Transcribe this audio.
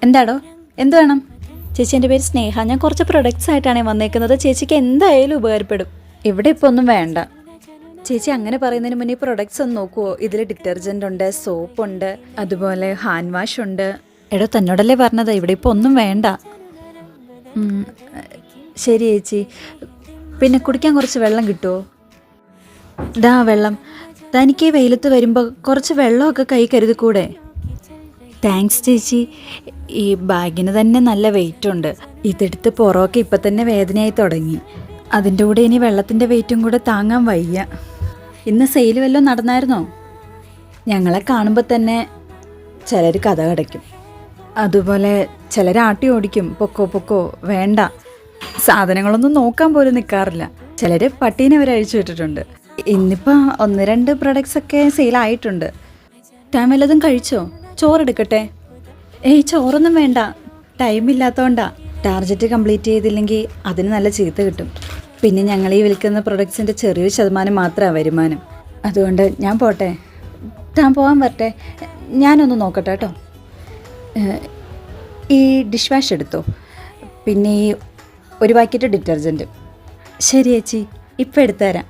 എന്താടോ, എന്ത് വേണം? ചേച്ചി, എൻ്റെ പേര് സ്നേഹ. ഞാൻ കുറച്ച് പ്രൊഡക്ട്സ് ആയിട്ടാണ് വന്നേക്കുന്നത്. ചേച്ചിക്ക് എന്തായാലും ഉപകാരപ്പെടും. ഇവിടെ ഇപ്പോൾ ഒന്നും വേണ്ട ചേച്ചി. അങ്ങനെ പറയുന്നതിന് മുന്നേ പ്രൊഡക്ട്സ് ഒന്ന് നോക്കുമോ? ഇതിൽ ഡിറ്റർജൻ്റ് ഉണ്ട്, സോപ്പുണ്ട്, അതുപോലെ ഹാൻഡ് വാഷ് ഉണ്ട്. എടോ, തന്നോടല്ലേ പറഞ്ഞത് ഇവിടെ ഇപ്പോൾ ഒന്നും വേണ്ട. ശരി ചേച്ചി. പിന്നെ കുടിക്കാൻ കുറച്ച് വെള്ളം കിട്ടുമോ? ദാ വെള്ളം. തനിക്ക് ഈ വെയിലത്ത് വരുമ്പോൾ കുറച്ച് വെള്ളമൊക്കെ കൈ കരുതിക്കൂടെ? താങ്ക്സ് ചേച്ചി. ഈ ബാഗിന് തന്നെ നല്ല വെയിറ്റ് ഉണ്ട്. ഇതെടുത്ത് പുറമൊക്കെ ഇപ്പം തന്നെ വേദനയായി തുടങ്ങി. അതിൻ്റെ കൂടെ ഇനി വെള്ളത്തിൻ്റെ വെയിറ്റും കൂടെ താങ്ങാൻ വയ്യ. ഇന്ന് സെയിൽ വല്ലതും നടന്നായിരുന്നോ? ഞങ്ങളെ കാണുമ്പോൾ തന്നെ ചിലർ കഥ കടയ്ക്കും, അതുപോലെ ചിലർ ആട്ടി ഓടിക്കും. പൊക്കോ പൊക്കോ, വേണ്ട. സാധനങ്ങളൊന്നും നോക്കാൻ പോലും നിൽക്കാറില്ല. ചിലർ പട്ടീനെ വരെ അഴിച്ചു വിട്ടിട്ടുണ്ട്. ഇന്നിപ്പോൾ 1-2 പ്രൊഡക്ട്സ് ഒക്കെ സെയിലായിട്ടുണ്ട്. താൻ വല്ലതും കഴിച്ചോ? ചോറെടുക്കട്ടെ? ഏയ്, ചോറൊന്നും വേണ്ട. ടൈമില്ലാത്തതുകൊണ്ടാ. ടാർഗറ്റ് കംപ്ലീറ്റ് ചെയ്തില്ലെങ്കിൽ അതിന് നല്ല ചീത്ത കിട്ടും. പിന്നെ ഞങ്ങൾ ഈ വിൽക്കുന്ന പ്രൊഡക്ട്സിൻ്റെ ചെറിയൊരു ശതമാനം മാത്രമാണ് വരുമാനം. അതുകൊണ്ട് ഞാൻ പോട്ടെ. താൻ പോകാൻ വരട്ടെ? ഞാനൊന്ന് നോക്കട്ടെ കേട്ടോ. ഈ ഡിഷ് വാഷ് എടുത്തോ, പിന്നെ ഈ 1 പാക്കറ്റ് ഡിറ്റർജൻറ്റ്. ശരി ചേച്ചി, ഇപ്പം എടുത്തുതരാം.